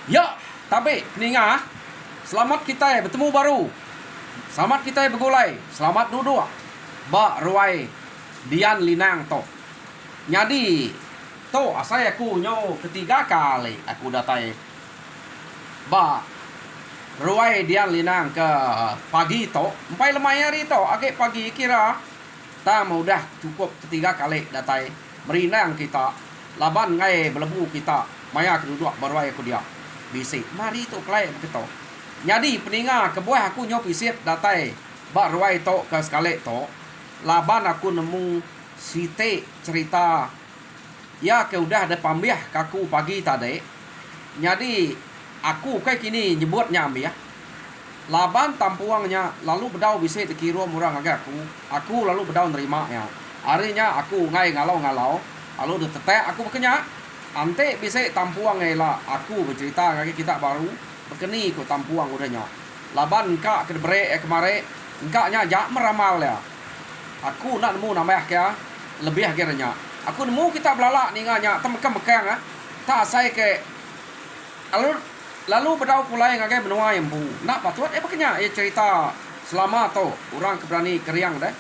Ya, tapi peninga, selamat kita bertemu baru. Selamat kita bergulai. Selamat duduk. Ba ruai Dian Linang to. Jadi to asal aku nyo ketiga kali aku datai. Ba ruai Dian Linang ke pagi to. Empai lemai hari to. Agak pagi kira ta mau dah cukup ketiga kali datai. Merinang kita. Laban ngai belebu kita. Maya keduduk baruai aku dia. Bisik mari tu klien kita. Jadi peninga kebuah aku nyo pisit datai bak ruai to ke sekali to. Laban aku nemu site cerita ya ke udah ada pambiah kaku pagi tadi. Jadi aku kayak kini nyebut nyambi ya. Laban tampuangnya lalu bedau bisik tekiru murang agak aku lalu bedau nerima ya. Harinya aku ngai ngalau-ngalau lalu detetek aku berkenyak. Ante bisa tampuang lah aku bercerita ngaki kita baru berkeni ko tampuang udahnya. Laban kak ke bre kemare engkaknya jak meramal ya. Aku nak nemu nambah ya lebih akhirnya. Aku nemu kita belalak ni nganya temekang ah. Tak asai ke lalu bedau pulai ngagai benua yang bu. Nak patuat berkenya ya cerita selama tu orang keberani keriang dah.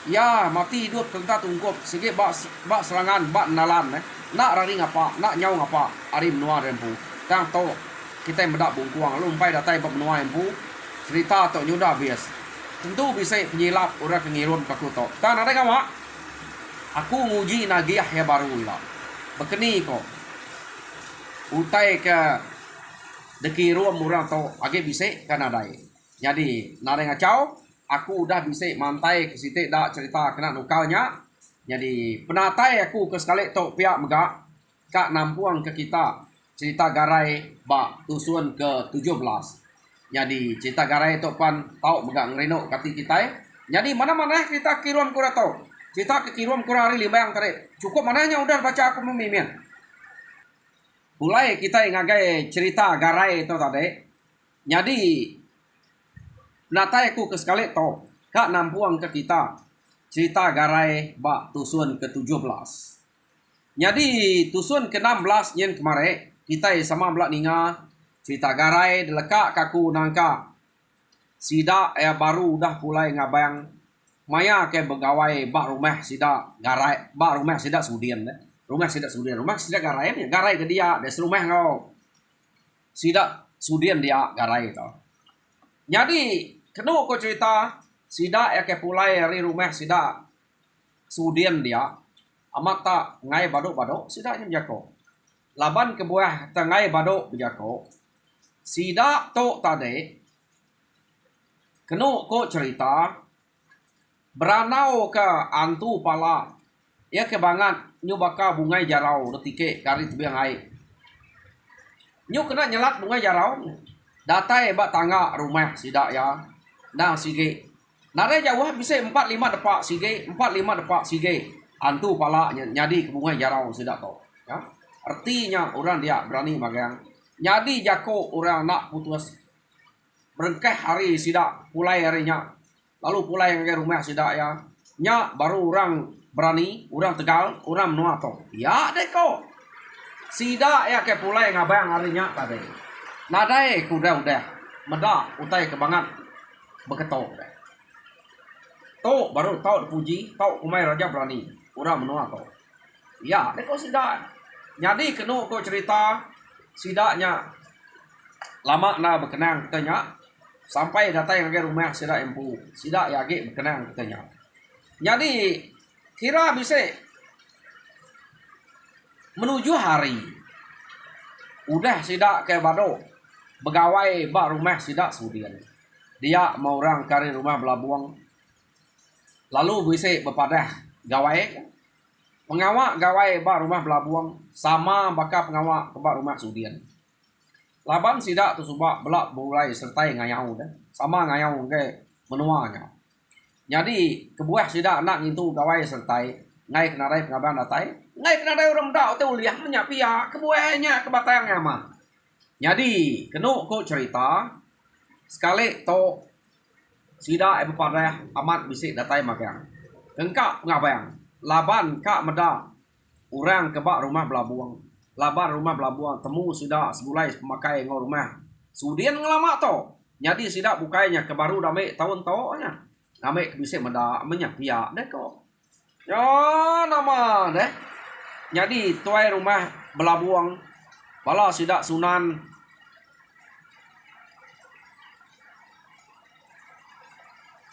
Ya mati hidup tentang tungkop sikit bak serangan bak nalan nak rari ngapa nak nyau ngapa ari menua rempu tang to kita medak bungkuang lu umpai datai bak menua rempu cerita to nyudah bias tentu bisa penyilap orang kengirum kaku to tang ada kamu aku nguji nagiah ya baru lah bekeni ko utai ke dekirum orang to age bisa kan adai jadi nare ngacau aku udah bisa mantai ke situ dah cerita kena nukalnya. Jadi penatai aku ke sekali tok pihak megak kak nampuang ke kita cerita garai bak tusun ke 17. Jadi cerita garai tok pan tau megak ngerenok kati kita. Jadi mana-mana kita kirim kura tau. Cerita ke kirim kura hari lima yang tadi. Cukup mananya udah baca aku memimpin. Mulai kita ngagai cerita garai itu tadi. Jadi penatai aku ke sekali tok kak nampuang ke kita cerita garai bak tusun ke-17. Jadi tusun ke-16 yen kemarin kita sama belak ninga cerita garai delekak kaku nangka. Sida ya baru udah mulai ngabang maya ke begawai bak rumah sida garai bak rumah sida sudian deh. Rumah sida garai ni garai ke dia des rumah kau. Sida sudian dia garai itu. Jadi kena ko cerita sida ya ke pulai dari rumah sida sudian dia amat tak ngai badok sida nya jako laban ke buah tengai badok jako sida to tade keno ko cerita beranau ke antu pala ya ke bangat nyu baka bungai jarau detike kari tebiang ai nyu kena nyelat bungai jarau datai bak tangga rumah sida ya nah sige nare jauh bisa 4-5 depak sige 4-5 depak sige antu pala nyadi ke bunga jarau sudah tahu ya artinya orang dia berani magang nyadi jako orang nak putus berengkeh hari sida pulai harinya lalu pulai ke rumah sida ya nya baru orang berani orang tegal orang menua to ya deko sida ya ke pulai ngabang harinya tadi nadai kuda udah meda utai kebangan beketok to baru tau dipuji tau kumai raja berani orang menua to ya deko sida jadi kena ko cerita sidanya lama na berkenang katanya sampai datang ke rumah sida empu sida yage berkenang katanya jadi kira bisa menuju hari udah sida ke bado begawai bak rumah sida sudian dia mau orang kari rumah belabuang lalu bisa berpadah gawai pengawak gawai bak rumah belabuang sama bakal pengawak ke bak rumah sudian laban sida tu subak belak mulai sertai ngayau dah sama ngayau ke menuanya jadi kebuah sida nak ngintu gawai sertai ngai kenarai pengabang datai ngai kenarai orang dak tu liah menyapia kebuahnya kebatangnya mah jadi kenu ko cerita sekali to sida berpadah amat bisik datai magang. Engkak ngabang. Laban kak meda orang kebak rumah belabuang. laban rumah belabuang temu sida sebulai pemakai ngau rumah. Sudian ngelama to. Jadi sida bukainya ke baru dame tahun tonya. Dame bisa meda menyapia deh kok. Ya nama deh. Jadi tuai rumah belabuang bala sida sunan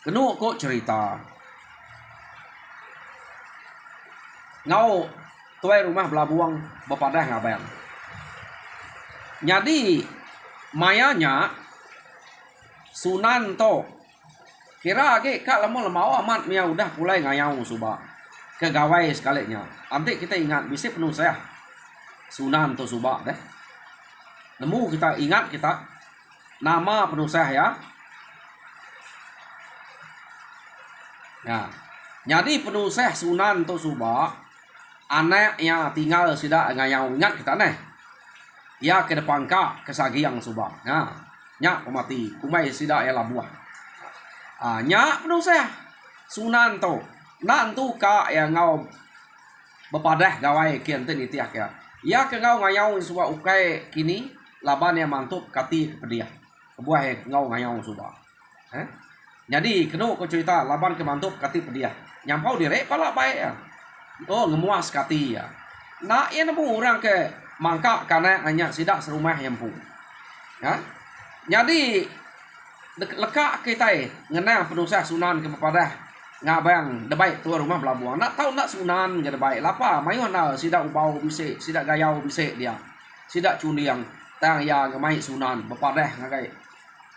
kenu kok cerita. Ngau tuai rumah belabuang bepadah ngabayang. Jadi mayanya sunan to kira ke kak lemau amat mia udah mulai ngayau suba ke gawai sekalinya. Nanti kita ingat bisa penuh saya sunan to suba deh. Nemu kita ingat kita nama penuh saya ya. Ya. Jadi penuh saya sunan to suba anaknya tinggal sida ngayau ingat kita nih. Ya ke depan kak kesagiang suba. Nah, nyak pemati kumai sida ya labuah. Nyak penuh saya sunan to nantu ka yang ngau bepadah gawai kian ten itiak ya. Ya ke ngau ngayau suba ukai kini laban yang mantap kati kepedia. Kebuah ngau ngayau suba. Jadi kenu ko cerita laban ke mantap kati pedia. Nyampau direk pala baik ya. Oh ngemuas kati ya. Nah ia nemu orang ke mangka karena hanya sidak serumah yang pun. Ya. Jadi lekak kita ngena penusah sunan ke pepadah ngabang debai tua rumah belabuang nak tahu nak sunan jadi baik lapa mayu na sidak ubau bisik sidak gayau bisik dia sidak cuniang tang ya ngemai sunan pepadah ngagai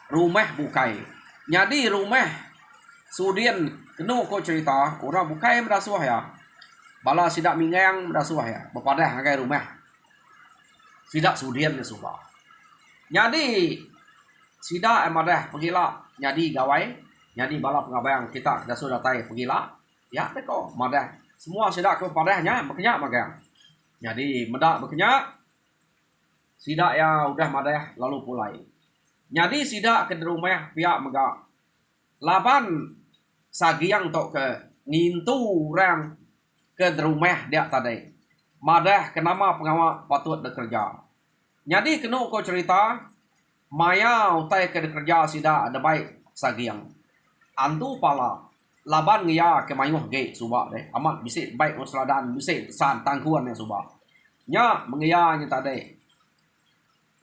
rumah bukai jadi rumah sudian kenu ko cerita orang bukai berasuah ya bala sidak mingang berasuah ya pepadah ngagai rumah sidak sudian ya suba jadi sida emadah pergilah jadi gawai jadi balap ngabayang kita dah sudah tay pergilah ya teko madah semua sida ke padahnya berkenyak magang jadi medak berkenyak sida ya udah madah lalu pulai jadi sida ke rumah pihak megak laban sagiang tok ke ngintu orang ke rumah dia tadi madah kenama pengawal patut bekerja jadi kena kau cerita maya utai ke kerja sida ada baik sagiang antu pala laban ngia ke mayuh ge suba deh amat bisik baik useladan bisik san tangkuan yang suba nya mengia nya tadi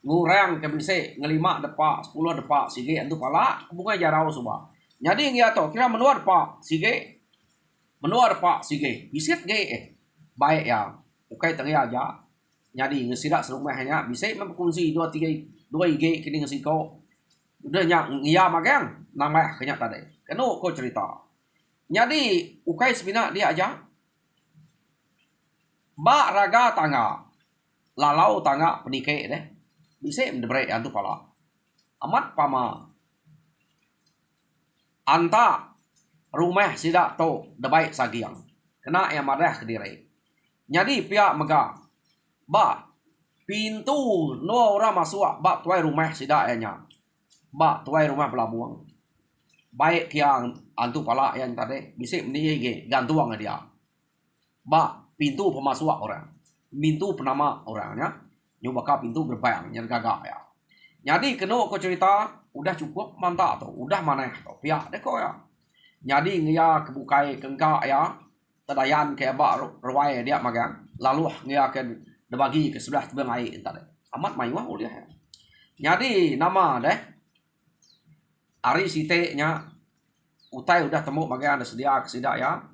ngurang ke bisik ngelima depak 10 depak sige antu pala bunga jarau suba jadi ngia to kira menua depak sige menua depak sige bisik ge baik ya ukai tengah aja jadi ngesidak serumahnya bisik memkunci 2 3 2 IG kini ngesiko udah ngia magang nama kenyak tadi kenu ko cerita jadi ukai sepina dia aja ba raga tanga lalau tanga penike deh bisa mendebrek antu pala amat pama anta rumah sidak to debai sagiang kena yang madah kediri jadi pihak mega ba pintu no orang masuk ba tuai rumah sidak nya ba tuai rumah pelabuang baik yang antu pala yang tadi bisa menige gantuang dia ba pintu pemasuk orang pintu penama orangnya nyoba ka pintu berbayang yang gagak ya jadi kena ko cerita udah cukup mantap tuh udah mana tuh pihak deko ya jadi ngia kebukai kengka ya tadayan ke ba ruai dia magang lalu ngia ke dibagi ke sebelah tebing air tadi amat mayuah uliah ya jadi nama deh Ari site nya utai udah temu bagian ada sedia kesida ya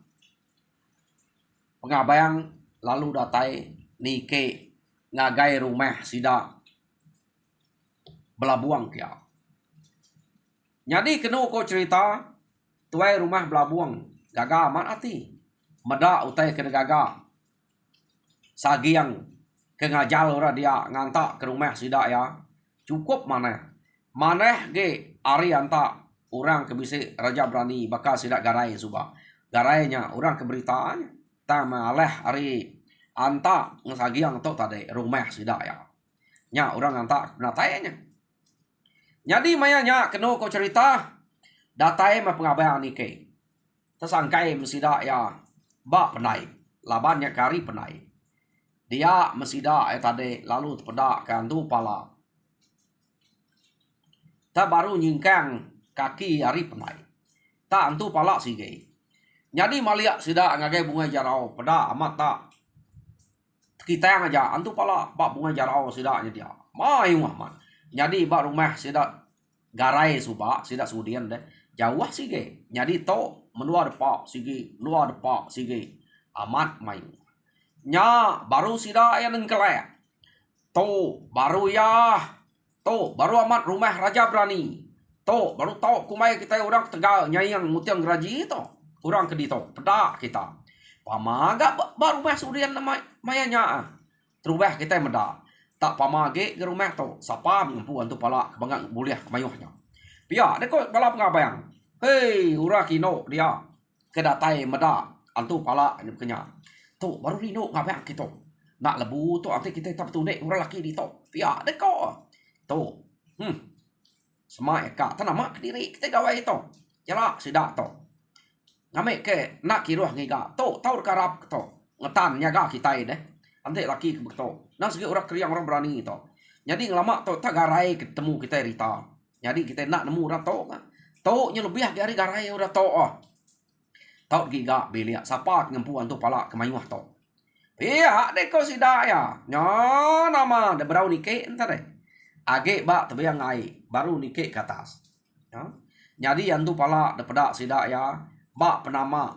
pengabayang lalu datai nike ngagai rumah sida belabuang kia jadi kena ko cerita tuai rumah belabuang gaga amat ati meda utai kena gaga sagiang ke ngajal ora dia ngantak ke rumah sida ya cukup maneh ge ari anta orang kebisi raja berani bakal sidak garai suba garainya orang keberitaannya tama aleh ari anta ngesagiang tok tadi rumah sidak ya nya orang anta natainya jadi mayanya kena ko cerita datai mah pengabayang nike tersangkai mesidak ya ba penai labannya kari penai Dia mesida tadi lalu pedak kan tu pala. Ta baru nyingkang kaki hari penai. Ta antu pala sige. Jadi maliak sida ngagai bunga jarau pedak amat tak. Kita yang aja antu pala bak bunga jarau sida nya dia. Mai Muhammad. Jadi bak rumah sida garai subak sida sudian deh. Jauh sige. Jadi to menua depak sige, menua depak sige. Amat mai. Nya baru sida yang nengkelek. To baru ya. To baru amat rumah Raja Berani. To baru to kumai kita orang Tegal nyai yang mutiang geraji to. Orang ke dito pedak kita. Pamaga baru rumah sudian mayanya. Terubah kita medak. Tak pamage ke rumah to. Sapa mengempu antu pala kebangang buliah kemayuhnya. Pia deko pala pengabang. Hei ura kino dia. Kedatai medak antu pala ini kenya. Tu baru rino ngabang kita. Nak lebu tu nanti kita tak tunek orang laki di tu. Pia deko. Tu. Semua eka tanama kediri kita gawai itu. Jala sidak tu. Ngamek ke nak kiruh ngiga. Tu tahu karap tu. Ngetan nyaga kita deh. Nanti laki ke betul. Nah segi orang kriang orang berani itu. Jadi ngelama tu tak garai ketemu kita rita. Jadi kita nak nemu orang tu kan. Tu nya lebih dari garai orang tu. Tau giga belia sapa ngempuan tu pala kemayuh to. Iya deko sida ya. Nyo nama de berau nike entar deh. Age ba tebiang ngai baru nike ke atas. Ya. Jadi antu pala de pedak sida ya. Ba penama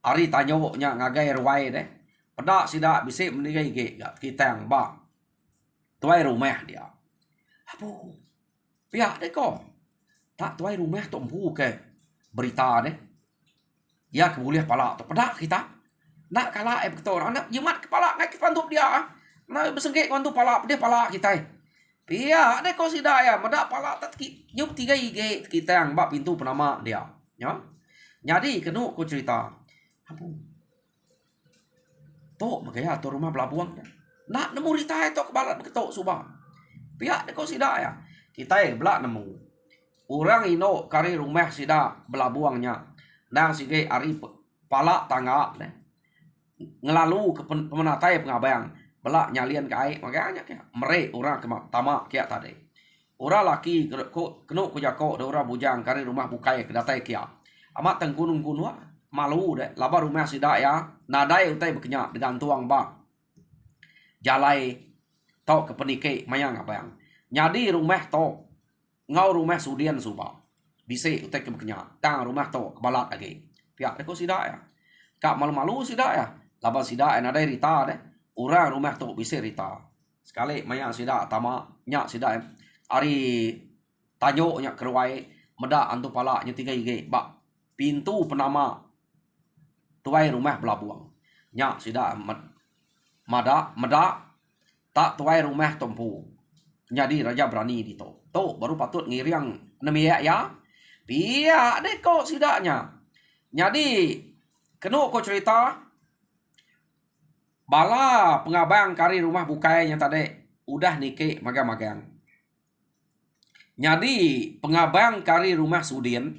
ari tanyo nya ngagai ruai deh. Pedak sida bisik menigai ge kita yang ba. Tuai rumah dia. Apu. Pihak deko. Tak tuai rumah tu empu ke berita deh. Ya kebuliah pala tu pedak kita. Nak kalah betul anak jemat kepala ngai kepantup dia. Nak bersengkek kantu pala dia pala kita. Pia ada kau sida ya medak pala tak nyup 3 IG kita yang bak pintu penama dia. Ya. Jadi kenu ku cerita. Ampun. Tok magaya tu rumah pelabuhan. Nak nemu rita itu kebalat beketok subang. Pia ada kau sida ya. Kita belak nemu. Orang ino kari rumah sida belabuangnya. Nang sige ari pala tangga deh. Ngelalu ke pemenatai pengabang belak nyalian ke air makanya kayak mere orang ke tamak kayak tadi. Orang laki kenu ku jako de orang bujang kari rumah bukai ke datai kia. Amat teng gunung-gunung malu deh laba rumah sida ya. Nadai utai bekenya dengan tuang ba. Jalai tau ke penike mayang abang. Nyadi rumah to ngau rumah sudian suba. Bisa utek ke bekenya. Tang rumah to kebalat lagi. Pihak deko sida ya. Kak malu-malu sida ya. Laba sida en ada rita deh. Orang rumah tu bisa rita. Sekali maya sida tama nyak sida ari tanyo nyak keruai medak antu pala nya 3 IG bak pintu penama tuai rumah belabuang. Nyak sida medak tak tuai rumah tempu. Jadi Raja Berani di tu. Tu baru patut ngiriang nemiak ya. Pia deko sidanya. Jadi kenu ko cerita bala pengabang kari rumah bukai yang tadi udah nike magang-magang. Jadi pengabang kari rumah sudin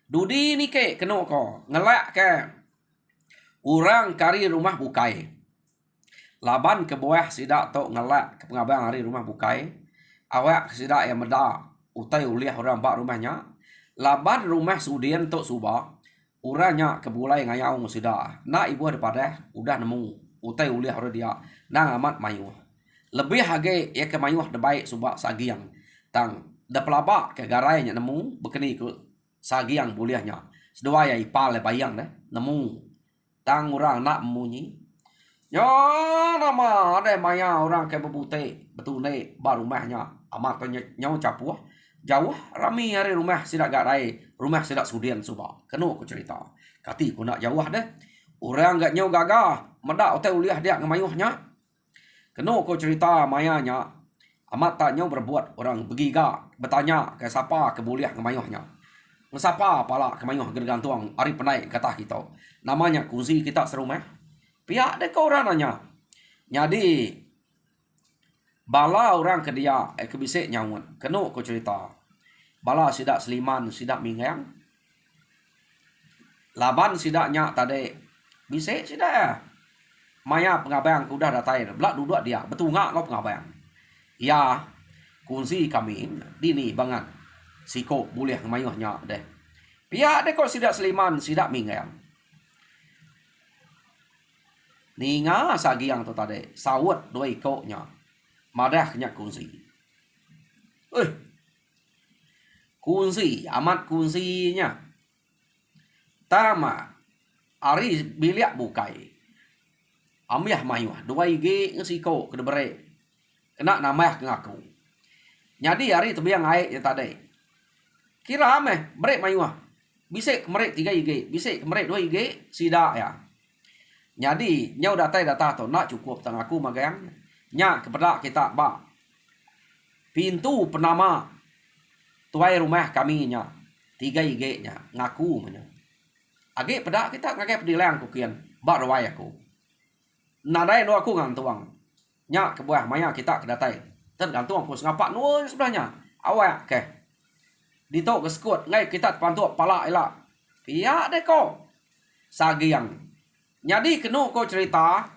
dudi nike kenu ko ngelak ke orang kari rumah bukai. Laban ke bawah sidak tok ngelak ke pengabang kari rumah bukai. Awak sidak yang meda utai uliah orang bak rumahnya. Laban rumah sudin tok subak. Uranya kebulai ngayau sudah. Nak ibu daripada udah nemu. Utai uliah orang dia. Nang amat mayuh. Lebih hage ya ke mayuh de baik subak sagiang. Tang de pelabak ke garainya nemu. Bekeni ke sagiang buliahnya. Sedua ya ipal le bayang deh. Nemu. Tang orang nak memunyi. Ya nama ada maya orang ke bebute. Betul ne baru rumahnya. Amat nyau capuh. Jauh rami hari rumah sidak garai. Rumah sidak sudian subak. Kenu aku cerita. Kati ku nak jauh deh. Orang gak nyau gagah. Medak otai uliah dia ngemayuhnya. Kenu aku cerita mayanya. Amat tak nyau berbuat orang begiga. Bertanya ke siapa kebuliah ngemayuhnya. Ngesapa pala kemayuh gergantuang. Ari penai kata kita. Namanya kuzi kita serumah. Pihak deh kau orang nanya. Jadi bala orang ke dia kebisik nyawun. Kenu aku cerita. Bala sidak seliman, sidak mingang. Laban sidaknya tadi. Bisik sidak ya. maya pengabayang kuda datai belak duduk dia betul ngak kau pengabayang ya kunci kami dini banget siko boleh mayuhnya deh pihak deh kau sidak seliman sidak mingayang ninga sagiang tu tadi sawut dua ikoknya madahnya kunci kunci amat kuncinya tama ari biliak bukai amiah mayuh dua ige ngesiko kedebere kena namah ngaku jadi hari tebiang air ya tadi kira ame brek mayuh bisa kemerek 3 ige bisa kemerek 2 ige sida ya jadi nyau data to nak cukup tang aku magayang nya kepada kita ba pintu penama tuai rumah kami nya 3 ige nya ngaku menya age pada kita ngake pedilang kukian ba rawai aku nadai no aku ngantuang nya kebuah maya kita kedatai tergantung aku ngapa nu sebelahnya awak ke dito keskut ngai kita pantu pala ela pia deko sagiang jadi kenu ko cerita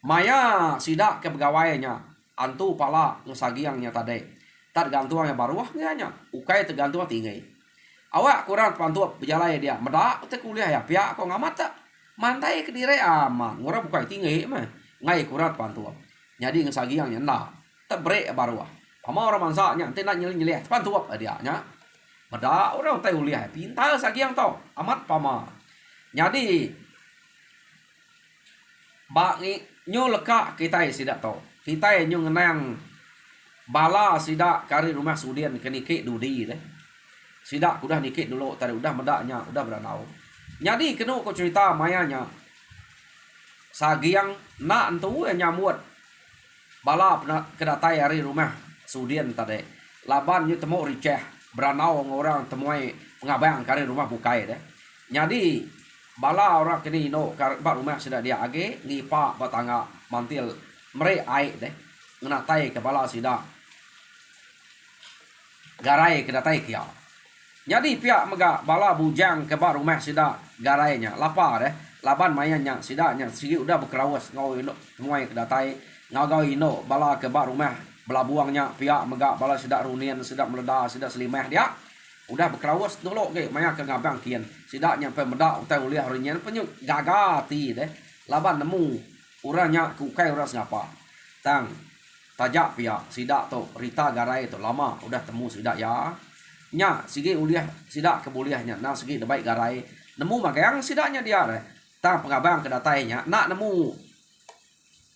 maya sidak ke pegawainya antu pala ngesagiangnya tadi tergantung yang baru nya ukai tergantung tinggi awak kurang pantu berjalan dia medak te kuliah ya pia kok ngamat tak mantai ke dire aman ngora bukai tinggi mah ngai kurang pantu jadi ngesagiangnya nah tebrek baru pama orang mansanya ente nak nyelih pantu dia nya medak orang tai kuliah pintar sagiang tau amat pama jadi bagi nyu leka kita sidak tau kita nyu ngenang bala sidak kari rumah sudian kenike dudi deh sidak udah nikit dulu tadi udah medaknya udah beranau jadi kenu ko cerita mayanya sagiang nak entu nyamut bala kedatai hari rumah sudian tadi laban nyu temu riceh beranau orang temuai pengabayang kari rumah bukai deh jadi bala orang kini no ba rumah sudah dia age ngipa batanga mantil mere ai deh ngenatai ke bala sida garai kedatai kia jadi pihak mega bala bujang ke ba rumah sida garainya lapa deh laban mayanya sidanya sigi udah berkerawas ngau ino temuai kedatai ngagau ino bala ke ba rumah belabuangnya pihak mega bala sida runian sida meledah sida selimah dia udah berkerawas dulu ke maya ke ngabang kian sida nyampe medak utai uliah runian penyu gagati deh laban nemu uranya kukai uras ngapa tang tajak pihak sida to rita garai to lama udah temu sida ya nya sigi uliah sida kebuliahnya nah sigi debai garai nemu magayang sidanya dia deh tang pengabang kedatainya nak nemu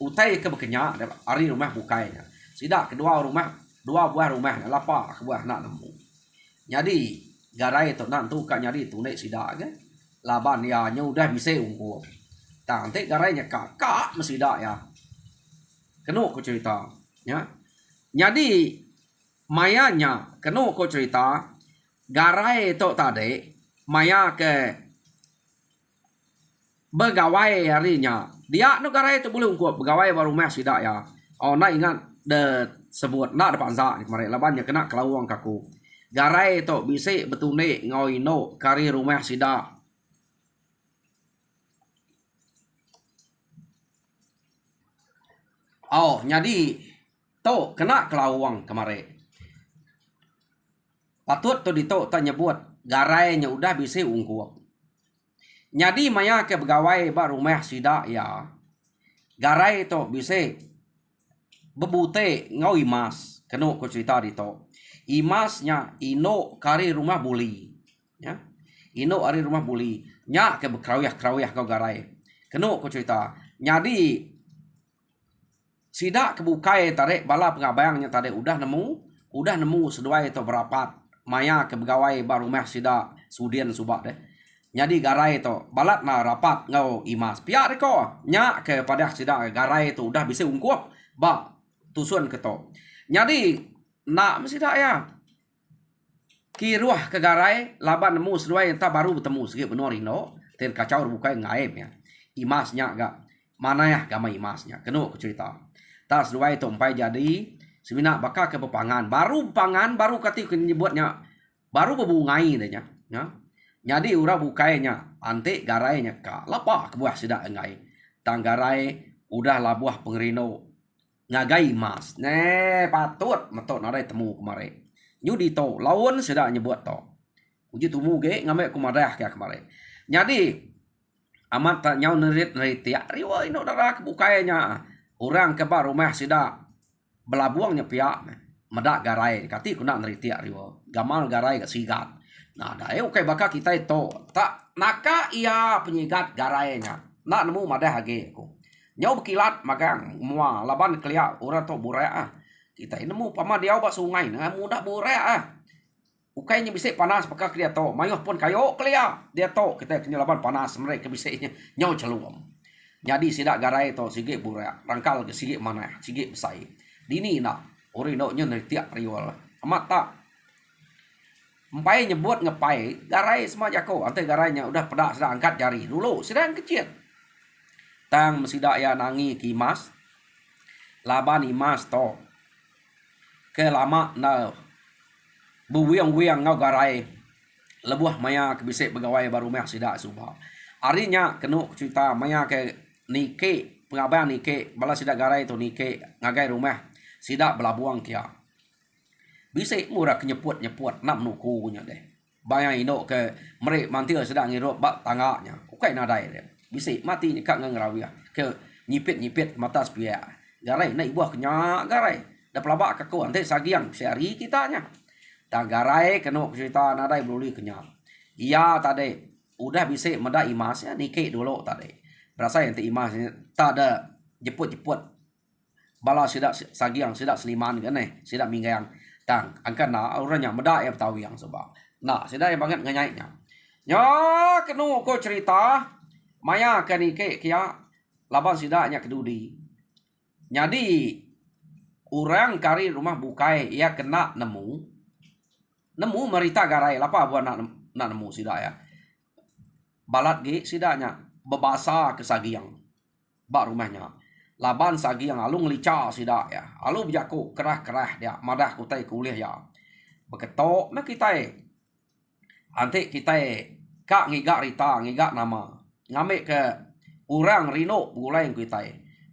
utai ke bekenya ari rumah bukainya sida kedua rumah dua buah rumah lapa buah nak nemu jadi garai to nantu ka nyari tunai sida ke laban ya nya udah bisa ungku tang te garainya kakak mesida ya kenu ko cerita ya jadi mayanya kenu ko cerita garai to tadi maya ke begawai harinya dia no garai tu boleh ungkup begawai baru meh sida ya oh nak ingat de sebut nak depan za kemarin labannya kena kelawang kaku garai tu bisa betune ngoi no kari rumah sida oh jadi tu kena kelawang kemarin patut tu dito tanya buat garainya udah bisa ungkup jadi maya ke pegawai ba rumah sida ya garai to bisa bebute ngau imas kenu ko cerita dito imasnya ino kari rumah buli ya ino ari rumah buli nya ke bekrauyah kau garai kenu ko cerita jadi sida kebukai tarik bala pengabayangnya tadi udah nemu seduai to berapat maya ke pegawai ba rumah sida sudian subak deh jadi garai to balat na rapat ngau imas pihak reko nya kepada sida garai tu udah bisa ungkup ba tusun keto jadi nak mesida ya kiruah ke garai laban nemu seduai entah baru bertemu segi benorino ten kacau bukai ngaib ya imasnya gak mana ya gama imasnya kenu aku cerita tas seduai tu umpai jadi semina bakal ke pepangan baru ketika nyebutnya baru bebungai deh ya jadi ura bukainya ante garainya ka lapa kebuah sida engai tang garai udah labuah pengerino ngagai mas. Patut metok narai temu kemarin. Nyudi to lawan sudah nyebut to. Uji temu ge ngamek kumadah kaya kemarin. Jadi amat tak nyau nerit tiak riwa ino darah kebukainya. Orang ke bar rumah sida belabuangnya pihak medak garai kati kuna neritiak riwa. Gamal garai ke sigat. Nah, dah okay baka kita itu tak naka ia penyigat garainya. Nak nemu madah hage aku. Nyau berkilat magang mua laban kelia orang to burai kita nemu pama dia bak sungai nah mudah burai ukainya bisa panas baka kelia to. Mayuh pun kayo kelia dia to kita kena laban panas mereka bisanya nyau celuam. Jadi sidak garai to sige burai rangkal ke sige mana sige besai. Dini nak ori no nya neritiak riwal. Amat tak empai nyebut ngepai garai semua jako ante garainya udah pedak sedang angkat jari dulu sedang kecil tang mesida ya nangi kimas laban imas to ke lama na buwiang-wiang ngau garai lebuah maya ke bisik pegawai baru meh sida subah arinya kenu cerita maya ke nike pengabayan nike bala sida garai to nike ngagai rumah sida belabuang kia bisa murah nyeput nak nukunya deh. Bayang ino ke mereka mantil sedang ngirop bak tangganya. Ukai nadai deh. Bisa mati nyekak ngerawi ke nyipit mata sepia. Garai naik buah kenyak garai. Dah pelabak kaku ante sagiang sehari kitanya. Tak garai kena cerita nadai beluli kenyak. Iya tadi udah bisa meda imasnya nike dulu tadi. Berasa yang imasnya tak ada jeput. Bala sidak sagiang sidak seliman kan sidak minggayang. Tang angkat na orangnya meda yang tahu yang sebab nah sudah yang banget nganyainya nya kenu ko cerita maya kani ke kia laban sidaknya kedudi jadi orang kari rumah bukai ia kena nemu merita garai lapa buat nak nemu sidak ya balat ge sidaknya bebasa ke sagiang bak rumahnya laban sagi yang alung lica sida ya alu bijako kerah dia madah kutai kuliah ya beketok na kita ante kita kak ngigak rita ngigak nama ngamek ke urang rino bulai kita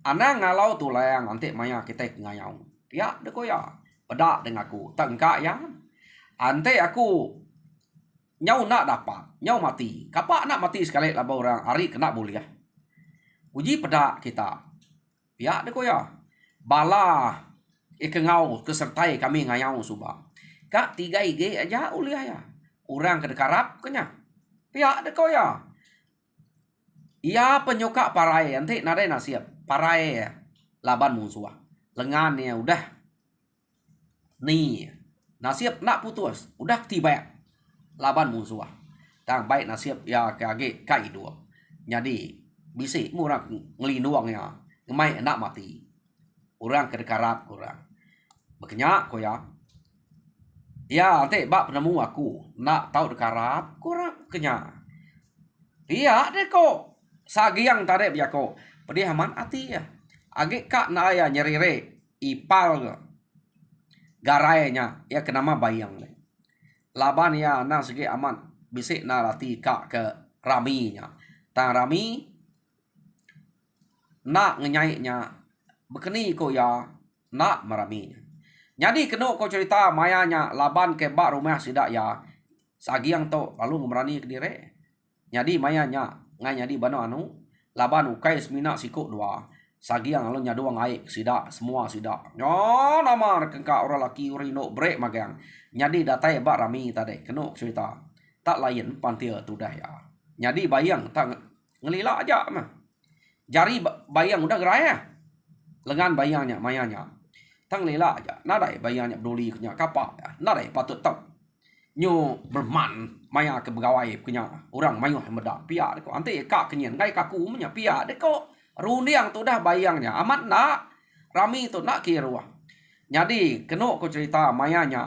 anang ngalau tulayang ante maya kita ngayau ya deko ya pedak dengan aku tengkak ya ante aku nyau nak dapat nyau mati kapak nak mati sekali laba orang hari kena buliah uji pedak kita ya deko ya bala ikengau kesertai kami ngayau subah kak 3 IG aja uliah ya orang kedekarap kenya ya deko ya ia penyuka parai nanti nadai nasiap parai ya laban musuh lengannya udah nih nasiap nak putus udah tiba laban musuh tang baik nasiap ya kage kai dua jadi bisa murah ngelinuangnya ngemai enak mati orang kedekarap orang berkenyak ko ya ante bak penemu aku nak tahu dekarap kurang kenyak iya deko sagiang tade biako pedihaman ati ya age kak na ya nyerire ipal garainya ya kenama bayang le laban ya na segi aman bisik na lati kak ke raminya tang rami nak ngenyainya bekeni ko ya nak maraminya jadi kena ko cerita mayanya laban ke bak rumah sidak ya sagiang to lalu ngemerani ke dire jadi mayanya ngai jadi bano anu laban ukai semina sikuk dua sagiang lalu nyaduang aik sidak semua sidak nyo nama kengka orang laki urino brek magang jadi datai bak rami tadi kena cerita tak lain pantil tu dah ya jadi bayang tak ngelila aja mah jari bayang udah geraya lengan bayangnya mayanya tang lela aja nadai bayangnya peduli kenya kapak ya nadai patut tak nyu berman maya ke pegawai kenya orang mayuh meda pia deko ante kak kenyen gai kaku menya pia deko runiang tu dah bayangnya amat nak rami tu nak kirua jadi keno ko cerita mayanya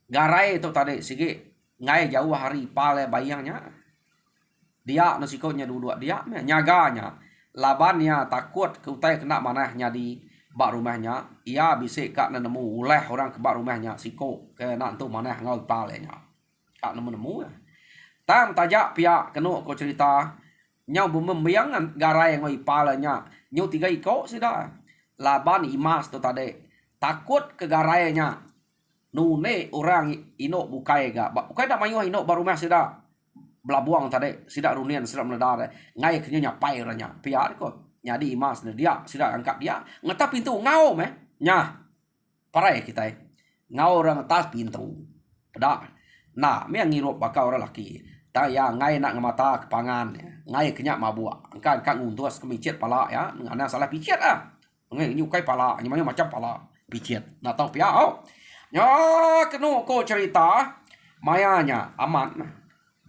garai tu tadi sige ngai jauh hari pale bayangnya dia nasikonya dua dia nyaganya labannya takut kutai kena manahnya di bak rumahnya ia bisa kak nemu oleh orang ke bak rumahnya siko ke nak tu manah ngau palenya kak nemu tang tajak pihak kena ko cerita Nyau membiangan garai ngoi palanya. Nyau 3 iko sudah. Laban imas tu tadi. Takut ke garainya. Nune orang ino bukai ga. Bukai dak mayuh ino baru mas sudah. Belabuang tadi. Sidak runian sidak meledar. Ngai kenya nyapai ranya. Piar ko. Nyadi imas dia sidak angkat dia. Ngetap pintu ngau meh. Nya. Parai kita. Ngau orang atas pintu. Pedak. Nah, me ngirup bakal orang laki. Ya ngai nak ngemata kepangan ngai kenyak mabua angkat nguntus kemicet pala ya ngana salah picet ngai nyukai pala nyamanya macam pala picet nak tahu pia nya kenu ko cerita mayanya aman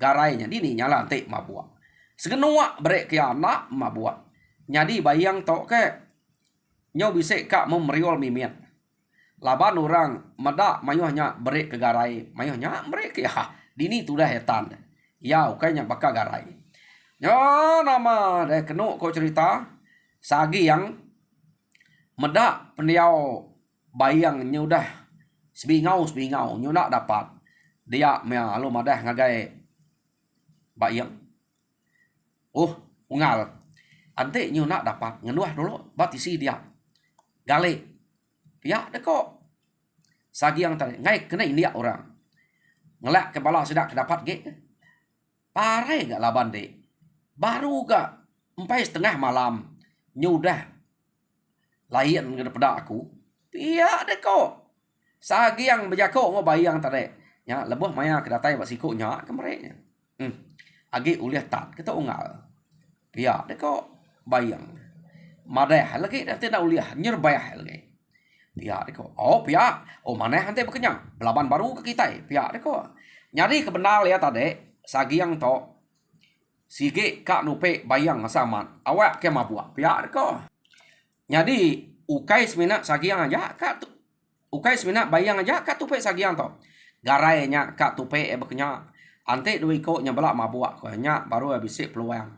garainya dini nyala ante mabua segenua brek ke anak mabua nyadi bayang tok ke nyo bisik kak memriol mimian laban orang medak mayuhnya brek ke garai mayuhnya brek ya dini tu dah hetan ya, ukainya bakal garai. Ya, nama deh kenu kau cerita sagi yang medak pendiau bayang nyudah sebingau nyudak dapat dia mea lu madah ngagai bayang. Ungal. Ante nyudak dapat ngenuah dulu batisi dia. Gale. Ya, deko. Sagi yang tadi ngai kena india orang. Ngelak kepala sedak dapat ge. Parai gak laban dek. Baru gak 4:30 malam. Nyudah. Lain daripada aku. Iya dek kok. Sagi yang berjakok ngo bayang tadi. Ya, lebuh maya kedatai buat sikuknya kemereknya. Agi uliah tak. Kita ungal. Iya dek kok. Bayang. Madah lagi. Nanti nak uliah. Nyerbayah lagi. Iya dek kok. Pihak. Maneh nanti berkenyang. Belaban baru ke kita. Pihak dek kok. Nyari kebenar ya tadi. Sagi yang to sige kak nupe bayang saman awak ke mabua pihak ko nyadi ukai semina sagi yang aja kak tu ukai semina bayang aja kak tupe sagi yang to garainya kak tupe bekenya ante dua ko nyabela mabua ko nya baru habis peluang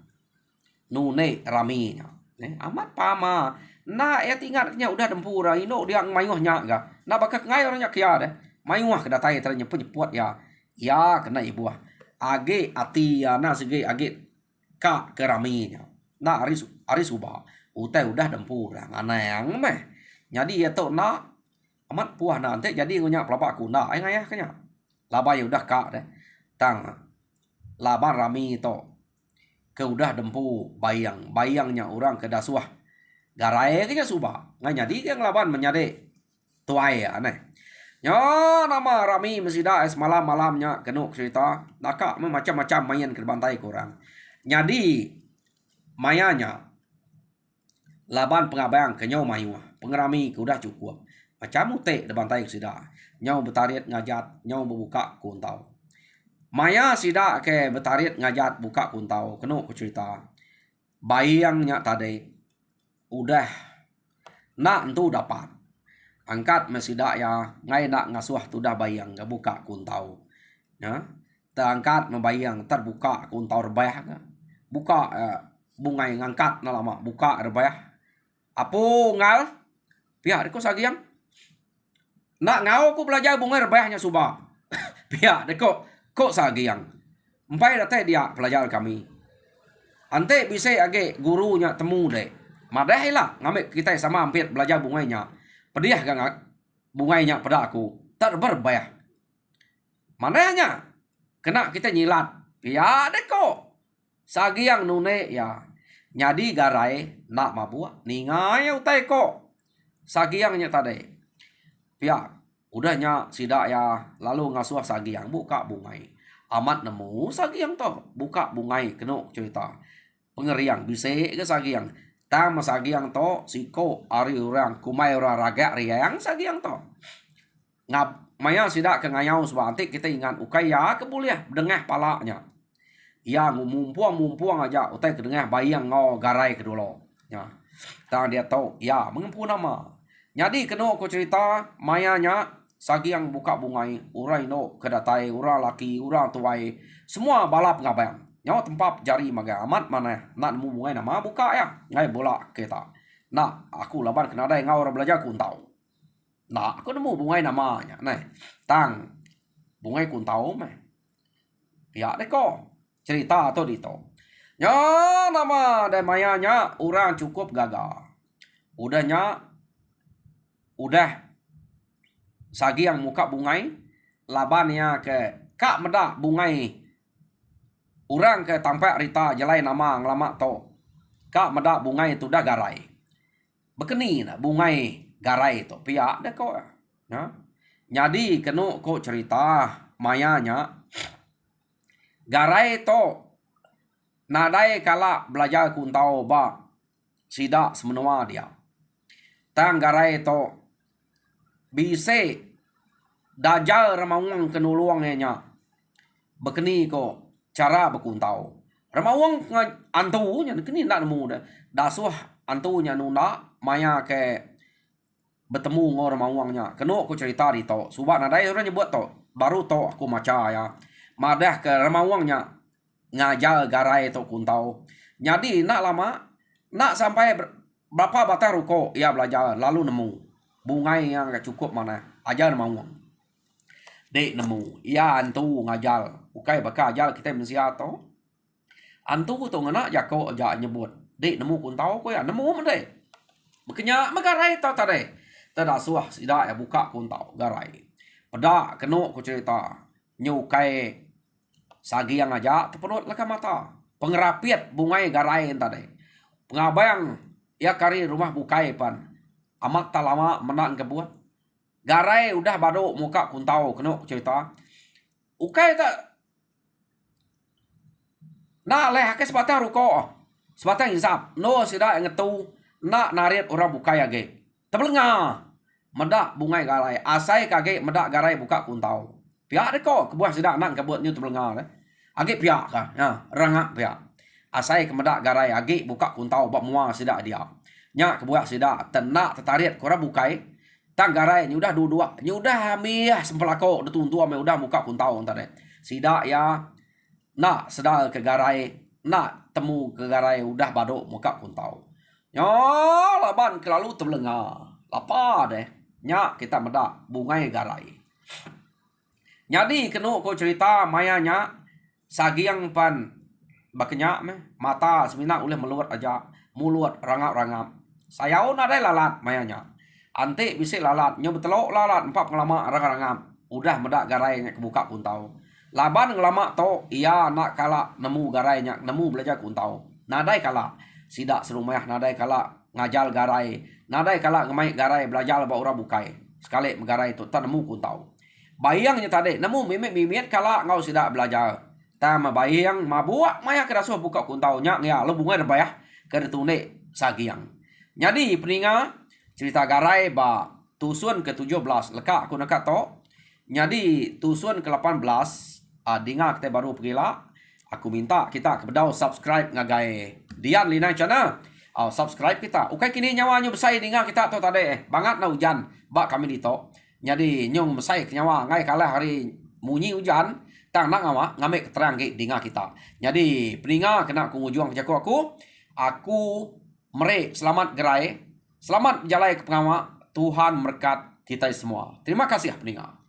nune raminya amat pama na tinggalnya udah dempura ino dia mayuhnya ga na bakak ngai orangnya kia deh mayuh kedatai ternyata penyeput ya kena ibu age ati ya na sege age kak keraminya na aris ubah utai udah dempura anang meh jadi ya to na amat puah nanti jadi ngunya pelapa kuna ai ngaya kanya laba ya udah kak deh tang laban rami to ke udah dempu bayangnya orang ke dasuah garai kanya subah ngai jadi yang laban menyade tuai ya aneh. Ya nama rami mesida es malamnya kenu cerita naka macam-macam main ke bantai kurang. Jadi mayanya laban pengabayang ke nyau mayu pengerami ke udah cukup. Macam mute de bantai sida. Nyau betarit ngajat nyau membuka kuntau. Maya sida ke betarit ngajat buka kuntau kenu cerita. Bayangnya tadi udah nak entu dapat. Angkat mesida ya ngai nak ngasuh tu dah bayang ga buka kuntau ya terangkat membayang terbuka kuntau rebah buka bungai ngangkat na lama buka rebah apo ngal pihak deko sagiang nak ngau ku belajar bungai rebahnya subah pihak deko kok sagiang empai date dia pelajar kami ante bisa age gurunya temu deh madah lah ngambil kita sama hampir belajar bungainya pediah gak bungainya pada aku terberbayah mananya kena kita nyilat ya deko sagi yang nune ya nyadi garai nak mabua ningai utai ko sagi yang nya tadi pia udahnya sidak ya lalu ngasuh sagi yang buka bungai amat nemu sagi yang to buka bungai kena cerita pengeriang bisa ke sagi yang tam sagiang to siko ari orang kumai orang raga riang sagiang to ngap maya sidak ke ngayau sebantik kita ingat ukaya kebuliah dengah palanya ya mumpuang aja utai kedengah bayang ngo garai kedolo ya tang dia tahu ya mengempu nama jadi kena aku cerita mayanya sagiang buka bungai urai no kedatai ura laki ura tuai semua balap ngabayang nyawa tempat jari maga amat mana nak nemu bungai nama buka ya ngai bola kita nak aku laban kena ada ngau orang belajar kuntau nak aku nemu bungai namanya nah tang bungai kuntau meh ya deko cerita atau dito Ya nama dan mayanya orang cukup gagal. Udahnya udah sagi yang muka bungai labannya ke kak medak bungai orang ke tampak rita jelai nama ngelama to kak medak bungai itu dah garai bekeni na bungai garai to pihak dah kok ya jadi kenu kok cerita mayanya garai to nadai kala belajar kuntau ba sidak semenua dia tang garai to bise dajal ramawang kenuluangnya bekeni ko cara berkuntau ramawang antunya kini nak nemu dah dasuh antunya nunda maya ke bertemu ngor ramawangnya keno ko cerita di to subak nadai orang nyebut to baru to aku maca ya madah ke ramawangnya ngajar garai to kuntau jadi nak lama nak sampai berapa batang ruko ia belajar lalu nemu bungai yang cukup mana ajar ramawang dek nemu ia antu ngajal ukai bakal ajal kita mensia to antu to ngana jako aja nyebut dek nemu kuntau ko ya nemu mende bekenya magarai to tade tada suah sida ya buka kuntau garai pada keno ko cerita nyukai sagi yang aja tepenut laka mata pengerapiat bungai garai tadi pengabayang ya kari rumah bukai pan amat talama menang kebuat garai udah bado muka kuntau keno cerita ukai tak na leh ke sebatang ruko sebatang insap no sida ngetu na narit orang bukai age tebelenga medak bungai garai asai kage medak garai buka kuntau pihak deko kebuah sida nang kebuat nyu tebelenga le age pihak ka ya rangak pihak asai kemedak garai age buka kuntau bak mua sida dia nya kebuah sida tenak tertarik kora bukai tang garai ni udah dua ni udah miah sempelako detuntu ame udah muka kuntau tadi sida ya nak sedal ke garai nak temu ke garai udah badok muka kuntau nya laban kelalu tebelenga lapa deh nya kita medak bungai garai jadi kenu ko cerita mayanya sagi yang pan bakenya mata semina oleh meluat aja mulut rangap-rangap sayau ada lalat mayanya ante bisa lalat nyo betelok lalat empat ngelama rangap-rangap udah medak garainya kebuka kuntau laban ngelama to iya nak kala nemu garainya nemu belajar kuntau nadai kala sidak serumah nadai kala ngajal garai nadai kala ngemai garai belajar ba ora bukai sekali garai tu tak nemu kuntau bayangnya tadi nemu mimit kala ngau sidak belajar tama bayang mabuak maya kerasuh buka kuntau nya ya lo bunga bayah ke tune sagiang jadi peninga cerita garai ba tusun ke-17 leka aku nak to jadi tusun ke-18 dengar kita baru pergilah aku minta kita kepada subscribe ngagai Dian Linai channel subscribe kita ukai kini nyawanya besai dengar kita to tadi bangat na hujan bak kami dito jadi nyong besai nyawa ngai kalah hari munyi hujan tang nak ngawa ngamek keterang ke dengar kita jadi peninga kena kungujuang kejaku aku mere selamat gerai selamat jalai ke pengawa Tuhan berkat kita semua terima kasih peninga